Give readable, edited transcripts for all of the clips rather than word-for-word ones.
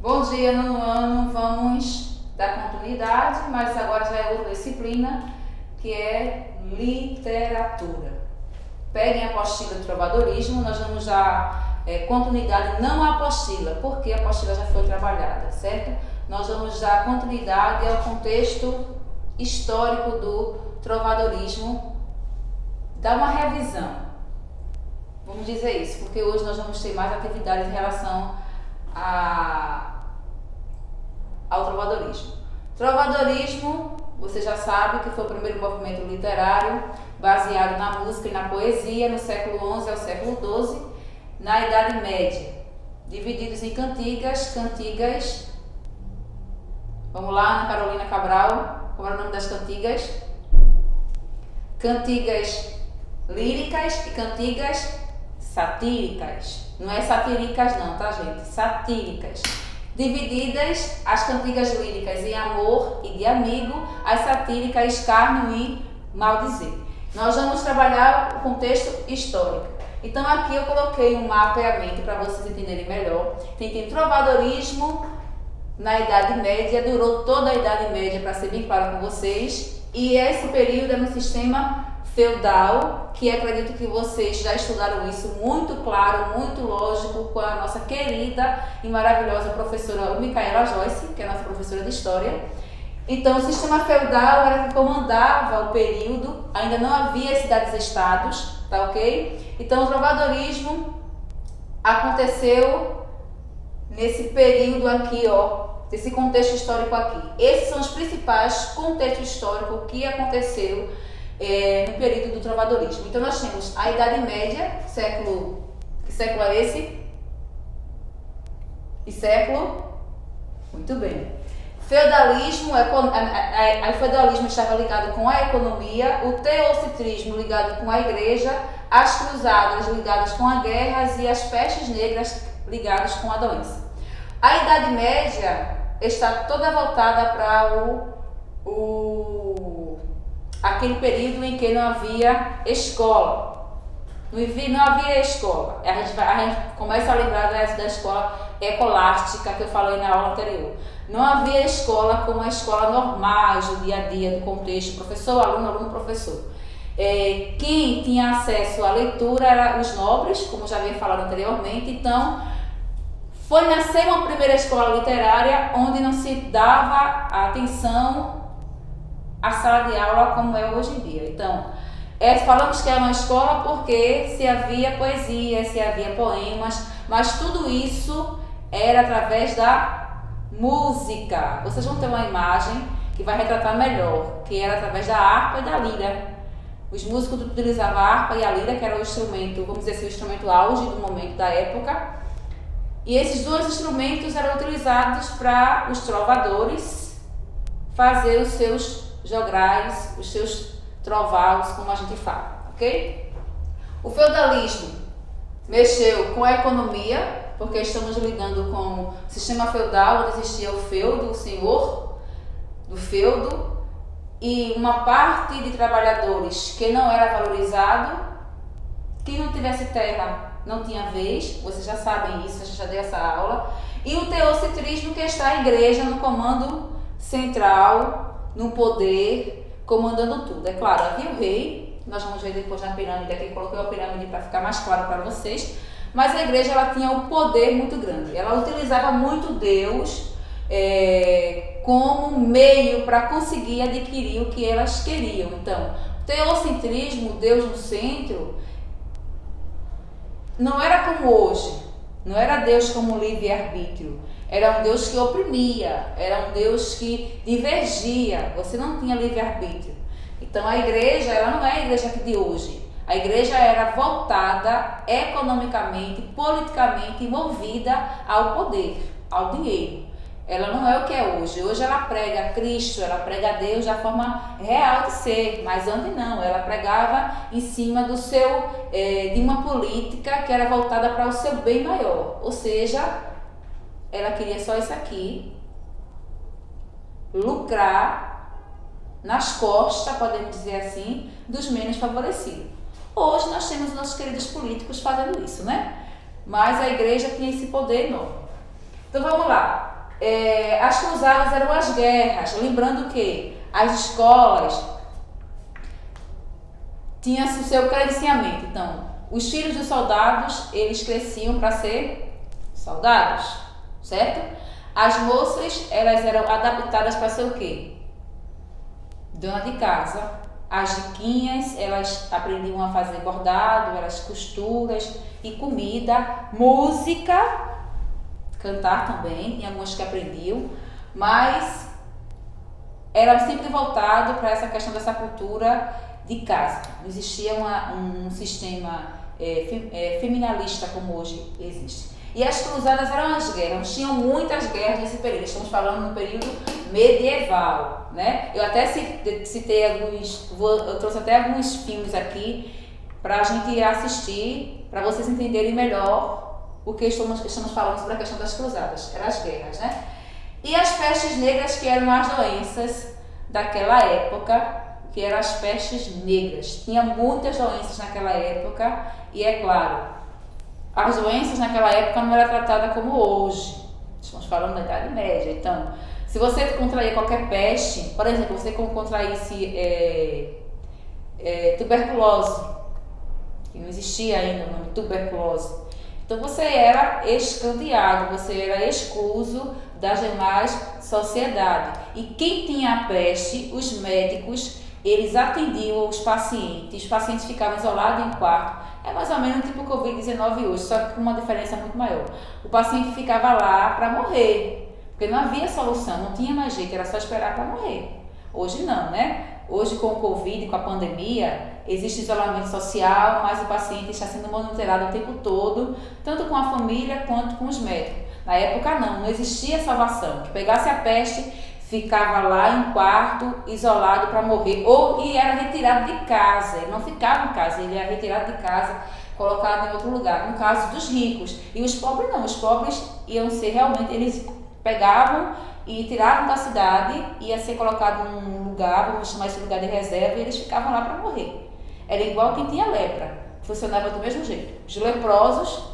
Bom dia, nono ano, vamos dar continuidade, mas agora já é outra disciplina, que é literatura. Peguem a apostila de trovadorismo, nós vamos dar continuidade não à apostila, porque a apostila já foi trabalhada, certo? Nós vamos dar continuidade ao contexto histórico do trovadorismo, dar uma revisão, vamos dizer isso, porque hoje nós vamos ter mais atividades em relação ao trovadorismo. Trovadorismo, você já sabe que foi o primeiro movimento literário baseado na música e na poesia no século XI ao século XII, na Idade Média, divididos em cantigas. Vamos lá, Ana Carolina Cabral, como era o nome das cantigas? Cantigas líricas e cantigas satíricas. Não é satíricas não, tá, gente? Satíricas. Divididas as cantigas líricas em amor e de amigo, as satíricas escárnio e maldizer. Nós vamos trabalhar o contexto histórico. Então aqui eu coloquei um mapeamento para vocês entenderem melhor. Tem trovadorismo na Idade Média, durou toda a Idade Média, para ser bem claro com vocês. E esse período é no sistema feudal, que acredito que vocês já estudaram isso muito claro, muito lógico, com a nossa querida e maravilhosa professora Micaela Joyce, que é a nossa professora de História. Então, o sistema feudal era que comandava o período, ainda não havia cidades-estados, tá ok? Então, o trovadorismo aconteceu nesse período aqui, ó, desse contexto histórico aqui. Esses são os principais contextos históricos que aconteceu no período do trovadorismo. Então nós temos a Idade Média, que século é esse? E século? Muito bem. Feudalismo, o feudalismo estava ligado com a economia, o teocentrismo ligado com a igreja, as cruzadas ligadas com as guerras e as pestes negras ligadas com a doença. A Idade Média está toda voltada para aquele período em que não havia escola. Não havia escola. A gente começa a lembrar da escola escolástica que eu falei na aula anterior. Não havia escola como a escola normal, do dia a dia, do contexto, professor, aluno, aluno, professor. Quem tinha acesso à leitura eram os nobres, como já havia falado anteriormente. Então, foi nascer uma primeira escola literária onde não se dava atenção à sala de aula como é hoje em dia. Então, falamos que é uma escola porque se havia poesia, se havia poemas, mas tudo isso era através da música. Vocês vão ter uma imagem que vai retratar melhor, que era através da harpa e da lira. Os músicos utilizavam a harpa e a lira, que era o instrumento, vamos dizer assim, o instrumento auge do momento da época. E esses dois instrumentos eram utilizados para os trovadores fazer os seus jograis, os seus trovaus, como a gente fala, ok? O feudalismo mexeu com a economia, porque estamos lidando com o sistema feudal, onde existia o feudo, o senhor do feudo, e uma parte de trabalhadores que não era valorizado, que não tivesse terra não tinha vez, vocês já sabem isso, a gente já deu essa aula. E o teocentrismo, que está a igreja no comando central, no poder, comandando tudo. É claro, havia o rei, nós vamos ver depois na pirâmide, aqui coloquei a pirâmide para ficar mais claro para vocês, mas a igreja ela tinha um poder muito grande, ela utilizava muito Deus como meio para conseguir adquirir o que elas queriam. Então, o teocentrismo, Deus no centro, não era como hoje, não era Deus como livre-arbítrio, era um Deus que oprimia, era um Deus que divergia, você não tinha livre-arbítrio. Então a igreja, ela não é a igreja de hoje, a igreja era voltada economicamente, politicamente, movida ao poder, ao dinheiro. Ela não é o que é hoje. Hoje ela prega Cristo, ela prega Deus da forma real de ser, mas antes não, ela pregava em cima de uma política que era voltada para o seu bem maior, ou seja, ela queria só isso aqui, lucrar nas costas, podemos dizer assim, dos menos favorecidos. Hoje nós temos nossos queridos políticos fazendo isso, né? Mas a igreja tinha esse poder enorme. Então vamos lá. As cruzadas eram as guerras, lembrando que as escolas tinham o seu credenciamento. Então, os filhos dos soldados, eles cresciam para ser soldados, certo? As moças, elas eram adaptadas para ser o quê? Dona de casa. As riquinhas, elas aprendiam a fazer bordado, elas costuras e comida, música, cantar também, tem algumas que aprendiam, mas era sempre voltado para essa questão dessa cultura de casa. Não existia um sistema feminalista como hoje existe. E as cruzadas eram as guerras, tinham muitas guerras nesse período, estamos falando no período medieval, né? Eu até citei eu trouxe até alguns filmes aqui para a gente assistir, para vocês entenderem melhor o que estamos falando sobre a questão das cruzadas, eram as guerras, né? E as pestes negras, que eram as doenças daquela época, que eram as pestes negras. Tinha muitas doenças naquela época e, é claro, as doenças naquela época não eram tratadas como hoje. Estamos falando da Idade Média. Então, se você contrair qualquer peste, por exemplo, você contraísse tuberculose, que não existia ainda o nome tuberculose, então você era escanteado, você era excluso das demais sociedades. E quem tinha a peste, os médicos, eles atendiam os pacientes ficavam isolados em quarto. É mais ou menos tipo o Covid-19 hoje, só que com uma diferença muito maior. O paciente ficava lá para morrer, porque não havia solução, não tinha mais jeito, era só esperar para morrer. Hoje não, né? Hoje com o Covid, com a pandemia, existe isolamento social, mas o paciente está sendo monitorado o tempo todo, tanto com a família quanto com os médicos. Na época não existia salvação. Que pegasse a peste, ficava lá em quarto, isolado para morrer, e era retirado de casa. Ele não ficava em casa, ele era retirado de casa, colocado em outro lugar. No caso dos ricos. E os pobres não, os pobres iam ser realmente, eles pegavam e tiravam da cidade, ia ser colocado num lugar, vamos chamar esse lugar de reserva, e eles ficavam lá para morrer. Era igual quem tinha lepra, funcionava do mesmo jeito. Os leprosos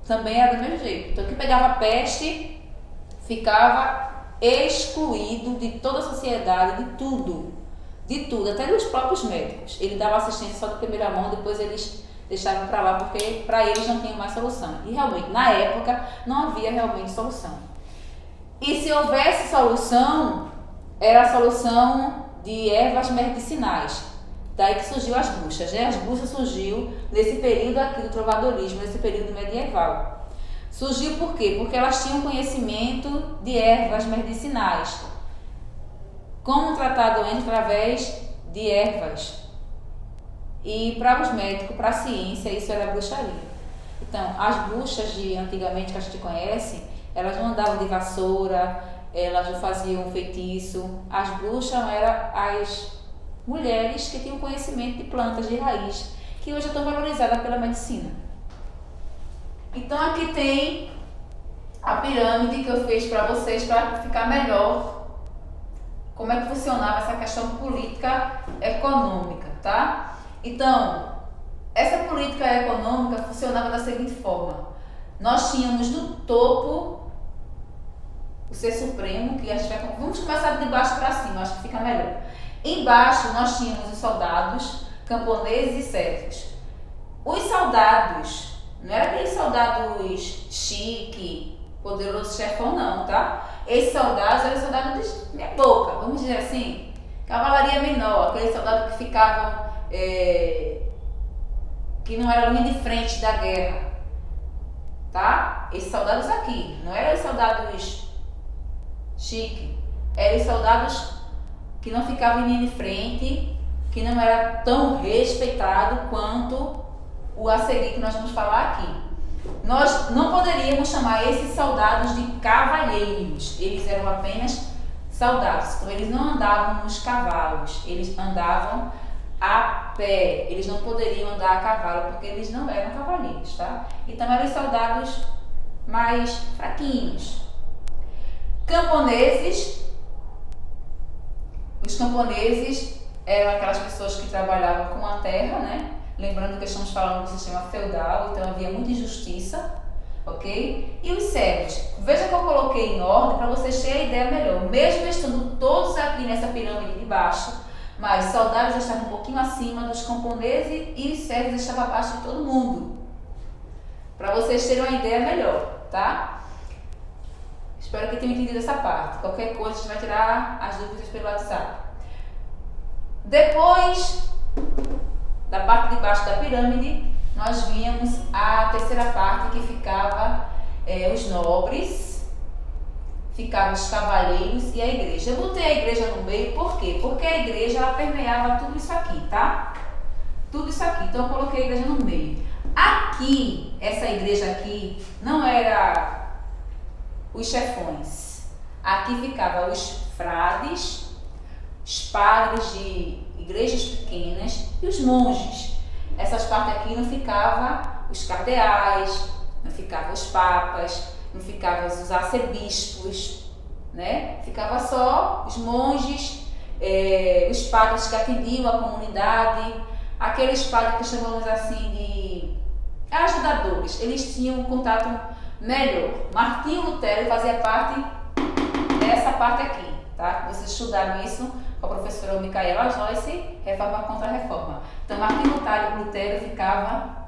também era do mesmo jeito. Então quem pegava peste ficava excluído de toda a sociedade, de tudo, até dos próprios médicos. Ele dava assistência só de primeira mão, depois eles deixavam para lá, porque para eles não tinha mais solução. E realmente, na época, não havia realmente solução. E se houvesse solução, era a solução de ervas medicinais. Daí que surgiu as bruxas, né? As bruxas surgiu nesse período aqui do trovadorismo, nesse período medieval. Surgiu por quê? Porque elas tinham conhecimento de ervas medicinais. Como tratar a doença através de ervas. E para os médicos, para a ciência, isso era bruxaria. Então, as bruxas de antigamente que a gente conhece, elas não andavam de vassoura, elas não faziam feitiço. As bruxas eram as mulheres que tinham conhecimento de plantas de raiz, que hoje estão valorizadas pela medicina. Então aqui tem a pirâmide que eu fiz para vocês, para ficar melhor como é que funcionava essa questão política econômica, tá? Então, essa política econômica funcionava da seguinte forma: nós tínhamos no topo o Ser Supremo, que a gente vai... Vamos começar de baixo para cima, acho que fica melhor. Embaixo nós tínhamos os soldados, camponeses e servos. Os soldados não eram aqueles soldados chique, poderoso chefão, não, tá? Esses soldados eram soldados de minha boca, vamos dizer assim, cavalaria menor, aqueles soldados que ficavam, que não eram linha de frente da guerra, tá? Esses soldados aqui, não eram os soldados chique, eram os soldados que não ficavam em linha de frente, que não era tão respeitado quanto o a seguir que nós vamos falar aqui. Nós não poderíamos chamar esses soldados de cavalheiros, eles eram apenas soldados, então eles não andavam nos cavalos, eles andavam a pé, eles não poderiam andar a cavalo porque eles não eram cavaleiros, tá? Então eram soldados mais fraquinhos. Camponeses, os camponeses eram aquelas pessoas que trabalhavam com a terra, né? Lembrando que estamos falando do sistema feudal, então havia muita injustiça. ok? E os cegos? Veja que eu coloquei em ordem para vocês terem a ideia melhor. Mesmo estando todos aqui nessa pirâmide de baixo, mas saudáveis estavam um pouquinho acima dos camponeses e os cegos estavam abaixo de todo mundo. Para vocês terem uma ideia melhor, tá? Espero que tenham entendido essa parte. Qualquer coisa, a gente vai tirar as dúvidas pelo WhatsApp. Depois da parte de baixo da pirâmide, nós víamos a terceira parte que ficava os nobres, ficavam os cavalheiros e a igreja. Eu botei a igreja no meio, por quê? Porque a igreja ela permeava tudo isso aqui, tá? Tudo isso aqui, então eu coloquei a igreja no meio. Aqui, essa igreja aqui, não era os chefões. Aqui ficavam os frades, os padres de igrejas pequenas e os monges. Essas partes aqui não ficavam os cardeais, não ficavam os papas, não ficavam os arcebispos, né? Ficava só os monges, os padres que atendiam a comunidade, aqueles padres que chamamos assim de ajudadores. Eles tinham um contato melhor. Martinho Lutero fazia parte dessa parte aqui, tá? Vocês estudaram isso com a professora Micaela Joyce, Reforma contra a Reforma. Então, Martinho Lutero ficava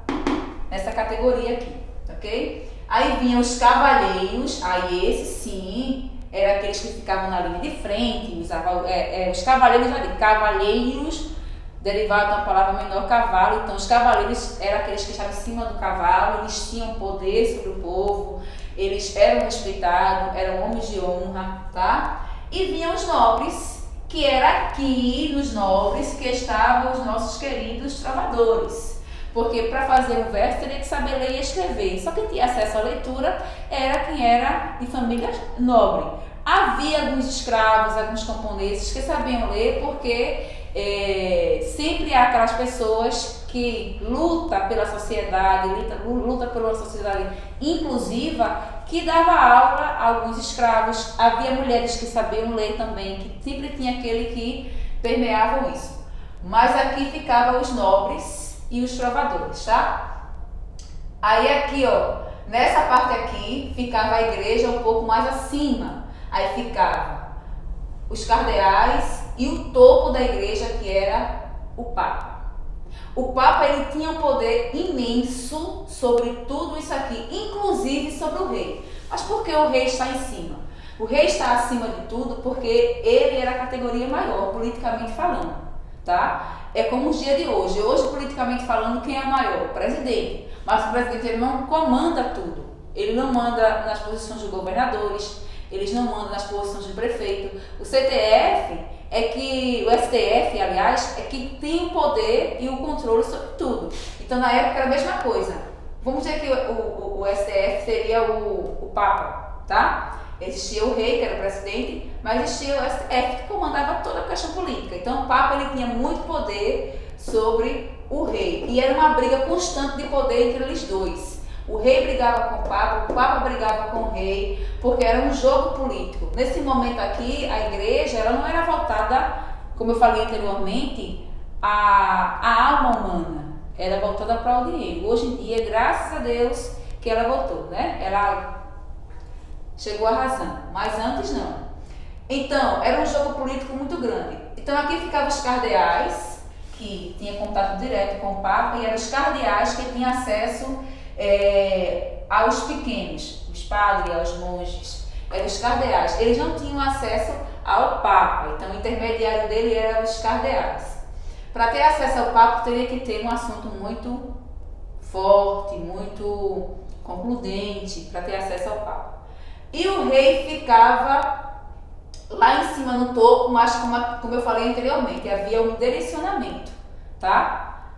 nessa categoria aqui, ok? Aí vinham os cavalheiros, aí esses sim, eram aqueles que ficavam na linha de frente, usavam, os cavaleiros, já digo, cavalheiros, derivado da palavra menor cavalo. Então, os cavaleiros eram aqueles que estavam em cima do cavalo, eles tinham poder sobre o povo, eles eram respeitados, eram homens de honra, tá? E vinham os nobres, que era aqui nos nobres que estavam os nossos queridos trovadores. Porque para fazer um verso teria que saber ler e escrever. Só quem tinha acesso à leitura era quem era de família nobre. Havia alguns escravos, alguns camponeses que sabiam ler, porque sempre há aquelas pessoas que lutam pela sociedade, luta por uma sociedade inclusiva, que dava aula a alguns escravos. Havia mulheres que sabiam ler também, que sempre tinha aquele que permeavam isso. Mas aqui ficavam os nobres e os trovadores, tá? Aí aqui, ó, nessa parte aqui, ficava a igreja um pouco mais acima. Aí ficava os cardeais e o topo da igreja, que era o Papa. O Papa, ele tinha um poder imenso sobre tudo isso aqui, inclusive sobre o rei. Mas por que o rei está em cima? O rei está acima de tudo porque ele era a categoria maior, politicamente falando, tá? É como os dias de hoje. Hoje, politicamente falando, quem é maior? O presidente. Mas o presidente, ele não comanda tudo. Ele não manda nas posições de governadores, eles não mandam nas posições de prefeito. O CTF o STF, aliás, é que tem o poder e o controle sobre tudo. Então, na época, era a mesma coisa. Vamos dizer que o STF seria o Papa, tá? Existia o rei, que era o presidente, mas existia o STF, que comandava toda a questão política. Então, o Papa, ele tinha muito poder sobre o rei. E era uma briga constante de poder entre eles dois. O rei brigava com o Papa brigava com o rei, porque era um jogo político. Nesse momento aqui, a igreja, ela não era voltada, como eu falei anteriormente, à alma humana. Era voltada para o dinheiro. Hoje em dia, graças a Deus, que ela voltou, né? Ela chegou arrasando, mas antes não. Então, era um jogo político muito grande. Então, aqui ficavam os cardeais, que tinham contato direto com o Papa, e eram os cardeais que tinham acesso aos pequenos, os padres, aos monges, eram os cardeais. Eles não tinham acesso ao Papa, então o intermediário dele eram os cardeais. Para ter acesso ao Papa, teria que ter um assunto muito forte, muito concludente, para ter acesso ao Papa. E o rei ficava lá em cima no topo, mas como eu falei anteriormente, havia um direcionamento, tá?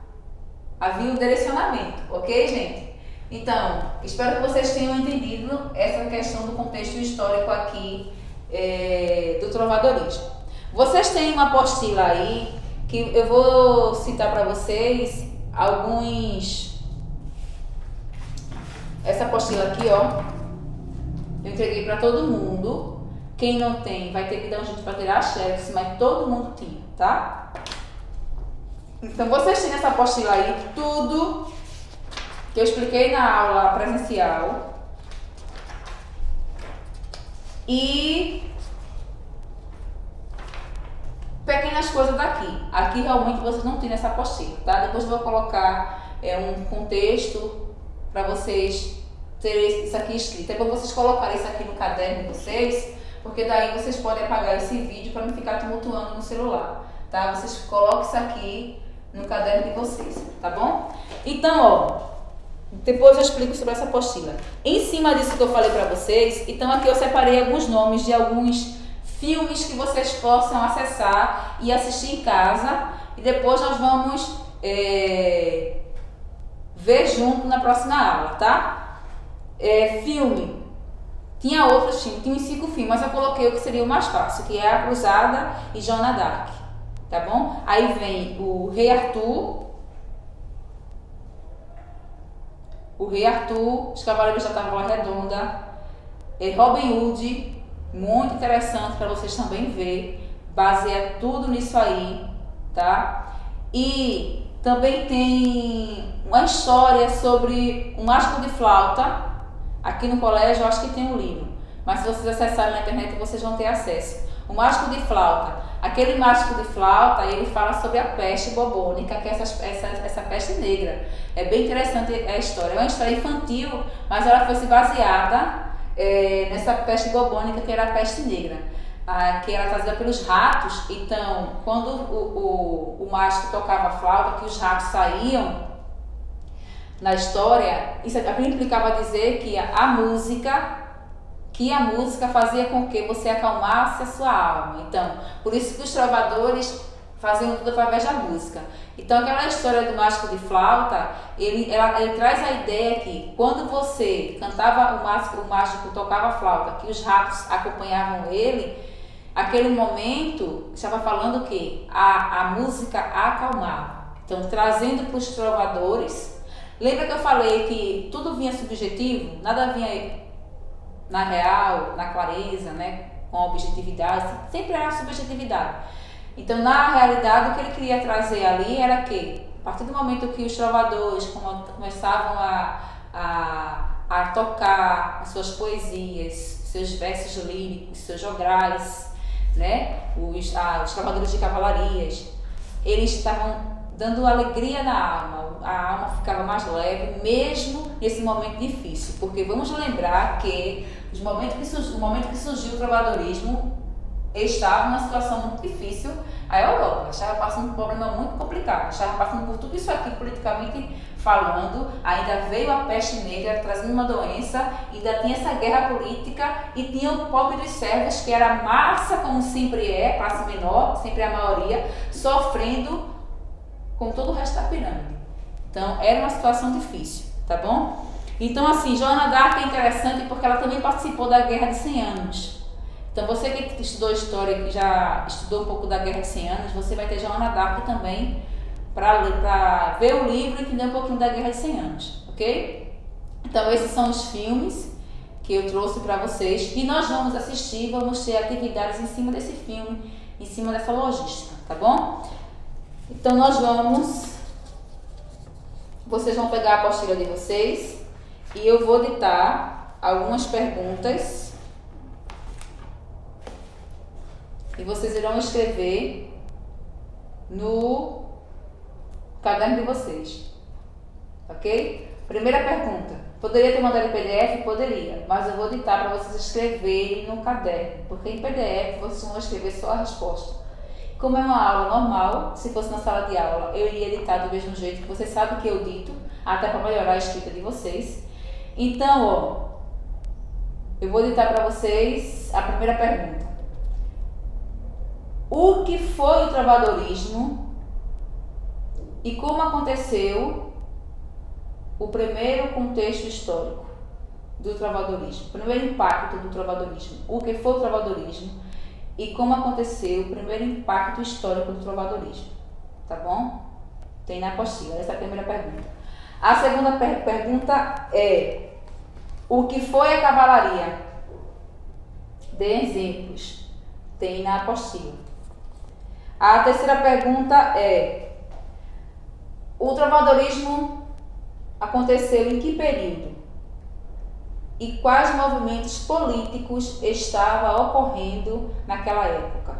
Havia um direcionamento, ok, gente? Então, espero que vocês tenham entendido essa questão do contexto histórico aqui do trovadorismo. Vocês têm uma apostila aí, que eu vou citar para vocês alguns... Essa apostila aqui, ó, eu entreguei para todo mundo. Quem não tem vai ter que dar um jeito para tirar a xerox, mas todo mundo tinha, tá? Então, vocês têm essa apostila aí, tudo que eu expliquei na aula presencial, E pequenas coisas daqui. Aqui realmente vocês não têm nessa apostila, tá? Depois eu vou colocar um contexto para vocês terem isso aqui escrito. É para vocês colocarem isso aqui no caderno de vocês, porque daí vocês podem apagar esse vídeo para não ficar tumultuando no celular, tá? Vocês colocam isso aqui no caderno de vocês, tá bom? Então, ó, depois eu explico sobre essa apostila. Em cima disso que eu falei para vocês, então aqui eu separei alguns nomes de alguns filmes que vocês possam acessar e assistir em casa, e depois nós vamos ver junto na próxima aula, tá? Filme. Tinha outros filmes, tinha uns 5 filmes, mas eu coloquei o que seria o mais fácil, que é A Cruzada e Joana d'Arc, tá bom? Aí vem o Rei Arthur, Os Cavaleiros da Távola Redonda, Robin Hood, muito interessante para vocês também ver, baseia tudo nisso aí, tá? E também tem uma história sobre um mágico de flauta. Aqui no colégio eu acho que tem um livro, mas se vocês acessarem na internet vocês vão ter acesso. O mágico de flauta, aquele mágico de flauta, ele fala sobre a peste bubônica, que é essa peste negra. É bem interessante a história, é uma história infantil, mas ela foi se baseada nessa peste bubônica, que era a peste negra, que era trazida pelos ratos. Então, quando o mágico tocava a flauta, que os ratos saíam na história, isso implicava dizer que a música fazia com que você acalmasse a sua alma. Então, por isso que os trovadores faziam tudo através da música. Então, aquela história do mágico de flauta, ele traz a ideia que quando você cantava, o mágico tocava a flauta, que os ratos acompanhavam ele, aquele momento estava falando que a música acalmava. Então, trazendo para os trovadores. Lembra que eu falei que tudo vinha subjetivo? Nada vinha na real, na clareza, né? Com objetividade, sempre era subjetividade. Então, na realidade, o que ele queria trazer ali era que, a partir do momento que os trovadores começavam a tocar as suas poesias, seus versos líricos, seus jograis, né? Os trovadores de cavalarias, eles estavam dando alegria na alma, a alma ficava mais leve, mesmo nesse momento difícil, porque vamos lembrar que o momento que surgiu o trovadorismo, estava numa situação muito difícil, a Europa estava passando por um problema muito complicado, estava passando por tudo isso aqui politicamente falando, ainda veio a peste negra trazendo uma doença, ainda tinha essa guerra política e tinha o pobre dos servos, que era a massa, como sempre é, classe menor, sempre é a maioria, sofrendo com todo o resto da pirâmide. Então, era uma situação difícil, tá bom? Então, assim, Joana d'Arc é interessante porque ela também participou da Guerra de 100 Anos. Então, você que estudou história, que já estudou um pouco da Guerra de 100 Anos, você vai ter Joana d'Arc também para ver o livro e entender um pouquinho da Guerra de 100 Anos, ok? Então, esses são os filmes que eu trouxe para vocês e nós vamos assistir, vamos ter atividades em cima desse filme, em cima dessa logística, tá bom? Então, vocês vão pegar a apostila de vocês e eu vou ditar algumas perguntas e vocês irão escrever no caderno de vocês, ok? Primeira pergunta, poderia ter mandado em PDF? Poderia, mas eu vou ditar para vocês escreverem no caderno, porque em PDF vocês vão escrever só a resposta. Como é uma aula normal, se fosse na sala de aula, eu iria editar do mesmo jeito que vocês sabem que eu dito, até para melhorar a escrita de vocês. Então, ó, eu vou ditar para vocês a primeira pergunta. O que foi o trovadorismo e como aconteceu o primeiro contexto histórico do trovadorismo, o primeiro impacto do trovadorismo, o que foi o trovadorismo e como aconteceu o primeiro impacto histórico do trovadorismo, tá bom? Tem na apostila, essa é a primeira pergunta. A segunda pergunta é: o que foi a cavalaria? Dê exemplos, tem na apostila. A terceira pergunta é: o trovadorismo aconteceu em que período? e quais movimentos políticos estavam ocorrendo naquela época?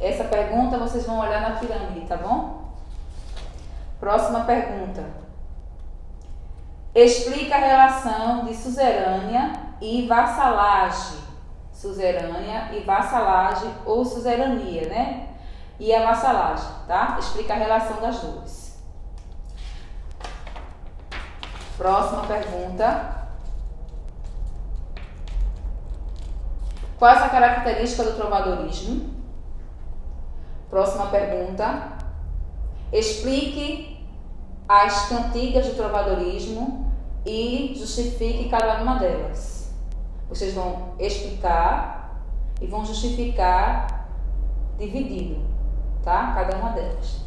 Essa pergunta vocês vão olhar na pirâmide, tá bom? Próxima pergunta. Explica a relação de suzerânia e vassalagem. Suzerânia e vassalagem ou suzerania, né? E a vassalagem, tá? Explica a relação das duas. Próxima pergunta. Qual é a característica do trovadorismo? Próxima pergunta. Explique as cantigas do trovadorismo e justifique cada uma delas. Vocês vão explicar e vão justificar dividido, tá? Cada uma delas.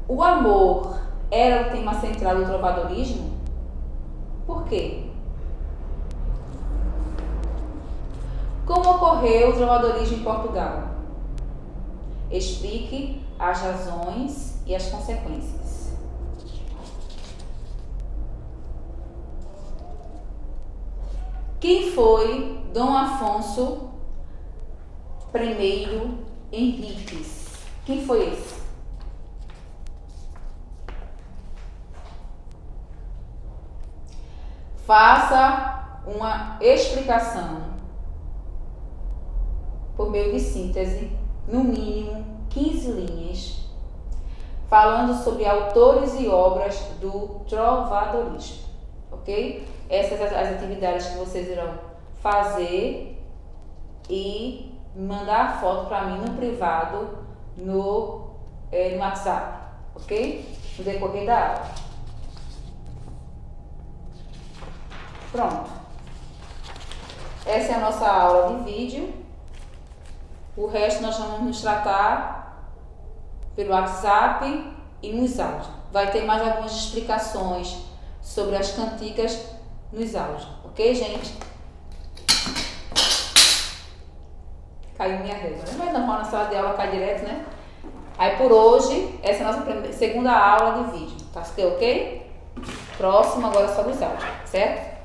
O amor era o tema central do trovadorismo? Por quê? Como ocorreu o trovadorismo em Portugal? Explique as razões e as consequências. Quem foi Dom Afonso I Henriques? Quem foi esse? Faça uma explicação por meio de síntese, no mínimo 15 linhas, falando sobre autores e obras do trovadorismo, ok? Essas são as atividades que vocês irão fazer e mandar a foto para mim no privado, no WhatsApp, ok? No decorrer da aula. Pronto. Essa é a nossa aula de vídeo. O resto nós vamos nos tratar pelo WhatsApp e nos áudios. Vai ter mais algumas explicações sobre as cantigas nos áudios. Ok, gente? Caiu minha régua, né? Mas normal na sala de aula cai direto, né? Aí por hoje, essa é a nossa segunda aula de vídeo. Tá ok? Próximo agora é sobre os áudios, certo?